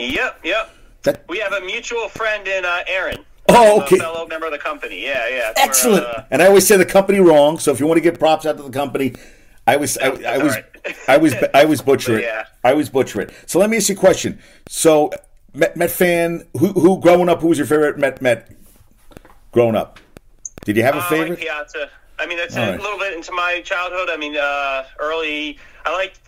Yep, yep. That, We have a mutual friend in Aaron. oh, okay. A fellow member of the company. Yeah, yeah. Excellent. And I always say the company wrong, so if you want to give props out to the company, I always butcher it. Yeah. I always butcher it. So let me ask you a question. So Met fan, who growing up, who was your favorite Met growing up? Did you have a favorite? I like Piazza. I mean, that's All a right. little bit into my childhood. I mean, early, I liked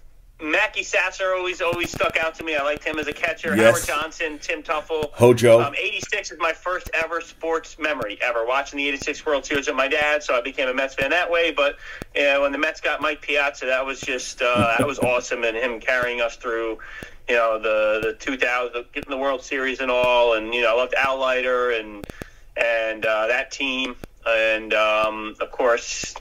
Mackie Sasser. Always stuck out to me. I liked him as a catcher. Yes. Howard Johnson, Tim Tuffle. Hojo. 86 is my first ever sports memory ever, watching the 86 World Series with my dad, so I became a Mets fan that way. But when the Mets got Mike Piazza, that was just that was awesome, and him carrying us through, the 2000, getting the World Series and all, and I loved Al Leiter and that team. And, of course,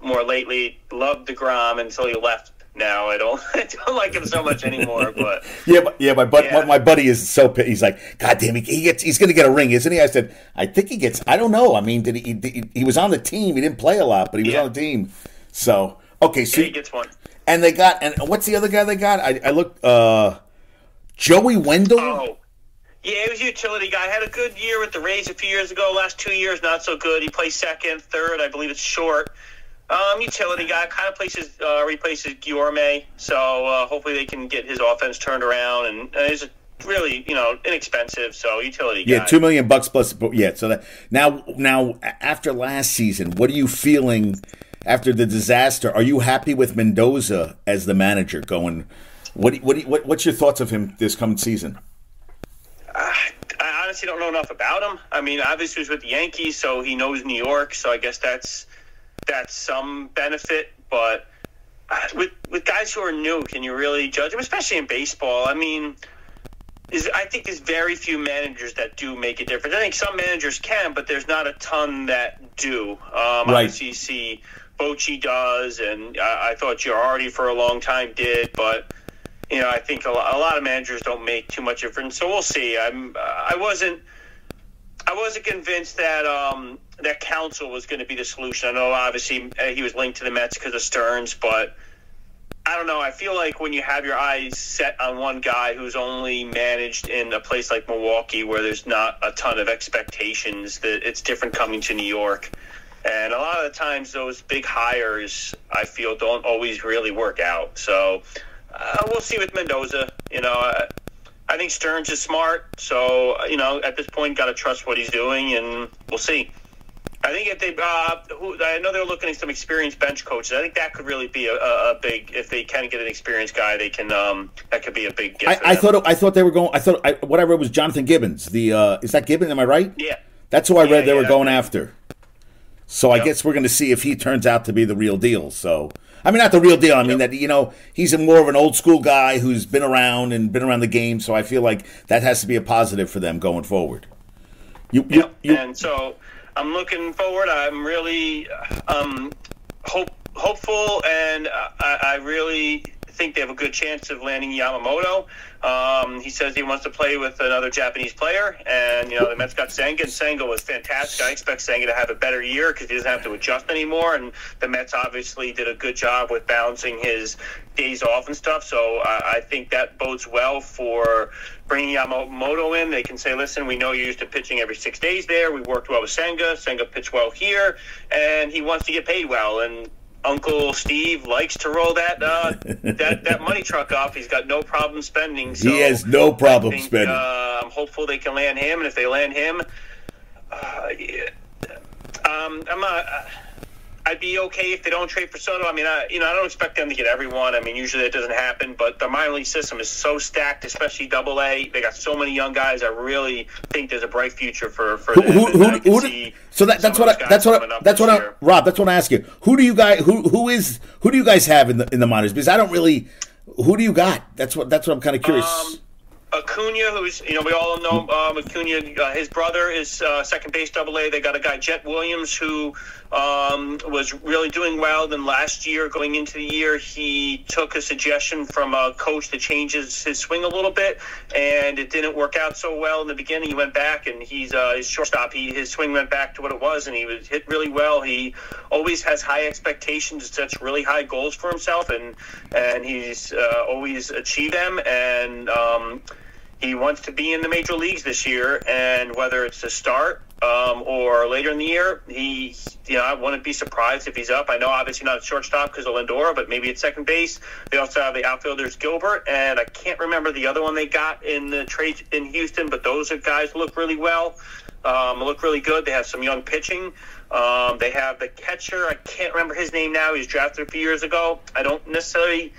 more lately, loved DeGrom until he left. Now I don't like him so much anymore. But my buddy is so pissed. He's like, God damn, he's going to get a ring, isn't he? I said, I think he gets. I don't know. I mean, he was on the team. He didn't play a lot, but he was on the team. So okay, so he gets one. And they got, and what's the other guy they got? I looked, Joey Wendell. Oh. Yeah, he was a utility guy. Had a good year with the Rays a few years ago. Last 2 years, not so good. He plays second, third. I believe it's short. Utility guy, kind of replaces Guillorme. So hopefully they can get his offense turned around. And he's really, inexpensive. So utility guy. Yeah, $2 million plus. Yeah. So that now after last season, what are you feeling after the disaster? Are you happy with Mendoza as the manager going? What's your thoughts of him this coming season? I honestly don't know enough about him. I mean, obviously he was with the Yankees, so he knows New York. So I guess that's some benefit. But with guys who are new, can you really judge them, especially in baseball? I mean, I think there's very few managers that do make a difference. I think some managers can, but there's not a ton that do. Right. Obviously, you see Bochy does, and I thought Girardi for a long time did, but I think a lot of managers don't make too much difference. So we'll see. I wasn't convinced that that Counsell was going to be the solution. I know obviously he was linked to the Mets because of Stearns, but I don't know. I feel like when you have your eyes set on one guy who's only managed in a place like Milwaukee where there's not a ton of expectations, that it's different coming to New York. And a lot of the times those big hires, I feel, don't always really work out. So we'll see with Mendoza. I think Stearns is smart. So, at this point, got to trust what he's doing, and we'll see. I think if they, I know they're looking at some experienced bench coaches. I think that could really be a big. If they can get an experienced guy, they can. That could be a big gift. I thought they were going. What I read was Jonathan Gibbons. Is that Gibbons? Am I right? Yeah. That's who I read they were going after. So I guess we're going to see if he turns out to be the real deal. So I mean, not the real deal. I mean that he's more of an old school guy who's been around the game. So I feel like that has to be a positive for them going forward. And so I'm looking forward. I'm really hopeful, and I really think they have a good chance of landing Yamamoto. He says he wants to play with another Japanese player, and the Mets got Senga, and Senga was fantastic. I expect Senga to have a better year because he doesn't have to adjust anymore, and the Mets obviously did a good job with balancing his days off and stuff, so I think that bodes well for bringing Yamamoto in. They can say, listen, we know you're used to pitching every 6 days there. We worked well with Senga. Senga pitched well here, and he wants to get paid well, and Uncle Steve likes to roll that money truck off. He's got no problem spending. So he has no problem spending. I'm hopeful they can land him, and if they land him, I'd be okay if they don't trade for Soto. I mean, I don't expect them to get everyone. I mean, usually that doesn't happen. But the minor league system is so stacked, especially Double-A. They got so many young guys. I really think there's a bright future for them. So that's what Rob. That's what I ask you. Who do you guys have in the minors? Because I don't really. Who do you got? That's what I'm kind of curious. Acuna, who's, we all know Acuna, his brother is second base Double-A. They got a guy, Jet Williams, who was really doing well. Then last year, going into the year, he took a suggestion from a coach to change his swing a little bit, and it didn't work out so well in the beginning. He went back, and he's his shortstop. His swing went back to what it was, and he was hit really well. He always has high expectations, sets really high goals for himself, and he's always achieved them. And he wants to be in the major leagues this year, and whether it's to start or later in the year, I wouldn't be surprised if he's up. I know obviously not at shortstop because of Lindor, but maybe at second base. They also have the outfielders Gilbert, and I can't remember the other one they got in the trade in Houston, but those are guys look really well, look really good. They have some young pitching. They have the catcher. I can't remember his name now. He was drafted a few years ago. I don't necessarily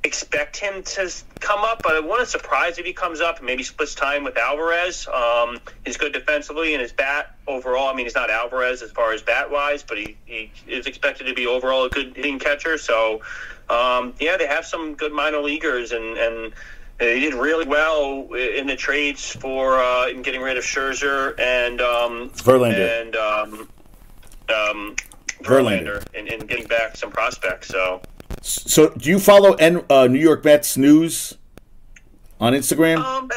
expect him to come up, but I wouldn't surprise if he comes up and maybe splits time with Alvarez. He's good defensively, and his bat overall, I mean, he's not Alvarez as far as bat-wise, but he is expected to be overall a good hitting catcher. So, they have some good minor leaguers, and they did really well in the trades for in getting rid of Scherzer and Verlander. Verlander and getting back some prospects. So do you follow New York Mets news on Instagram? On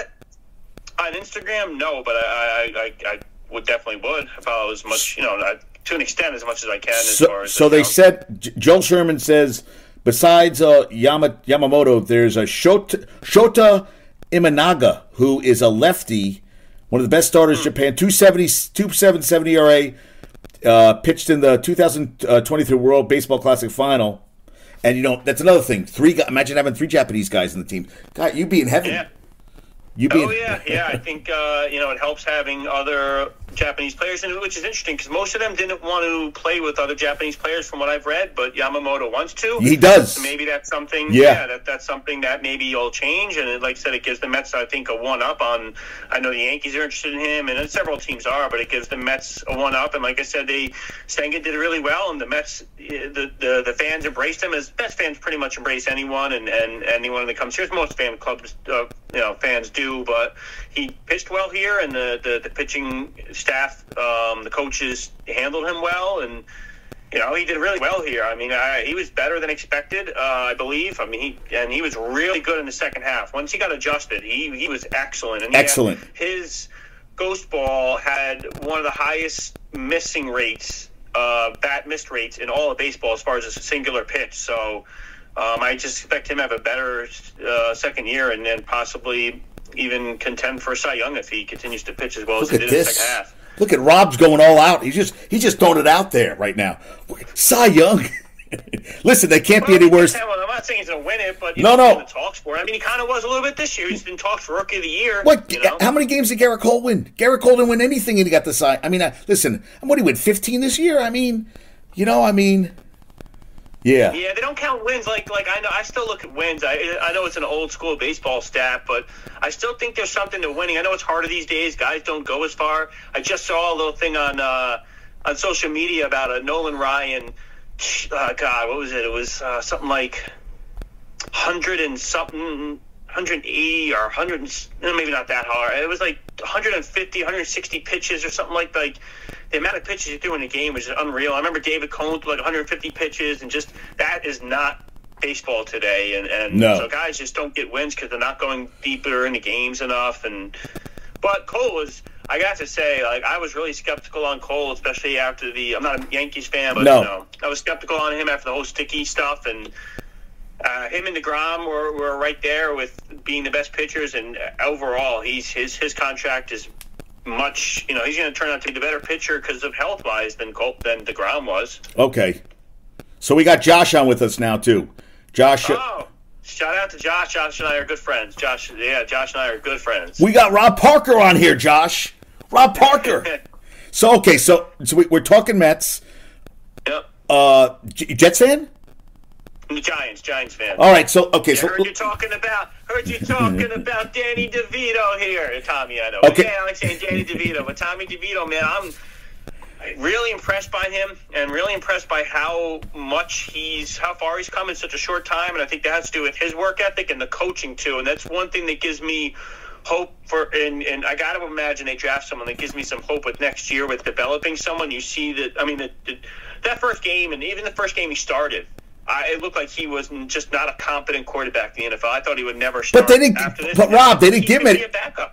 Instagram, no, but I would definitely follow as much, to an extent as much as I can. So they said, Joel Sherman says, besides Yamamoto, there's a Shota Imanaga, who is a lefty, one of the best starters in Japan, 2.77 ERA, pitched in the 2023 World Baseball Classic Final. And, that's another thing. Imagine having 3 Japanese guys in the team. God, you'd be in heaven. Yeah. I think, it helps having other Japanese players, which is interesting because most of them didn't want to play with other Japanese players from what I've read, but Yamamoto wants to. He does. So maybe that's something, that's something that maybe will change. And like I said, it gives the Mets, I think, a one-up on, I know the Yankees are interested in him, and several teams are, but it gives the Mets a one-up. And like I said, Senga did really well, and the Mets, the fans embraced him, as Mets fans pretty much embrace anyone and anyone that comes here. Most fan clubs, fans do. But he pitched well here, and the pitching staff, the coaches handled him well, and he did really well here. I mean, he was better than expected, I believe. I mean, he was really good in the second half. Once he got adjusted, he was excellent. And excellent. His ghost ball had one of the highest missing rates, bat missed rates in all of baseball as far as a singular pitch. So I just expect him to have a better second year, and then possibly even contend for Cy Young if he continues to pitch as well as he did in the second half. Look at Rob's going all out. He's just throwing it out there right now. Cy Young. Listen, they can't be any worse. I'm not saying he's going to win it, but no. The talks for it. I mean, he kind of was a little bit this year. He's been talked for Rookie of the Year. What? How many games did Garrett Cole win? Garrett Cole didn't win anything, and he got the Cy. I mean, listen. What did he win? 15 this year? I mean, Yeah. Yeah, they don't count wins like I know. I still look at wins. I know it's an old school baseball stat, but I still think there's something to winning. I know it's harder these days. Guys don't go as far. I just saw a little thing on social media about a Nolan Ryan. God, what was it? It was something like 100 and something, 180 or 100, maybe not that hard. It was like 150, 160 pitches or something like the amount of pitches you threw in a game was just unreal. I remember David Cone threw like 150 pitches, and just that is not baseball today. And no. So guys just don't get wins because they're not going deeper into games enough. But Cole was, I got to say, I was really skeptical on Cole, especially after I'm not a Yankees fan, but I was skeptical on him after the whole sticky stuff, and him and DeGrom were right there with being the best pitchers, and overall, his contract is much. He's going to turn out to be the better pitcher because of health-wise than DeGrom was. Okay, so we got Josh on with us now too. Josh. Oh, shout out to Josh. Josh and I are good friends. Josh and I are good friends. We got Rob Parker on here, Josh. Rob Parker. So we're talking Mets. Yep. Jets fan? Giants fan. All right, so heard you talking about Danny DeVito here, Tommy. I know. Okay, I like saying Danny DeVito, but Tommy DeVito, man, I'm really impressed by him, and really impressed by how far he's come in such a short time, and I think that has to do with his work ethic and the coaching too, and that's one thing that gives me hope for. And I got to imagine they draft someone that gives me some hope with next year with developing someone. You see that. I mean, that first game, and even the first game he started. It looked like he was just not a competent quarterback in the NFL. I thought he would never start. But they didn't. After this, but Rob, they didn't give him.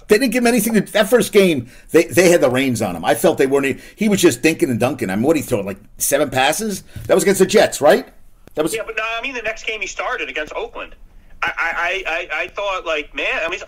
They didn't give him anything. That first game, they had the reins on him. I felt they weren't. He was just dinking and dunking. I mean, what did he throw? Like 7 passes? That was against the Jets, right? That was. Yeah, but no, I mean the next game he started against Oakland. I thought, like, man, I mean, it's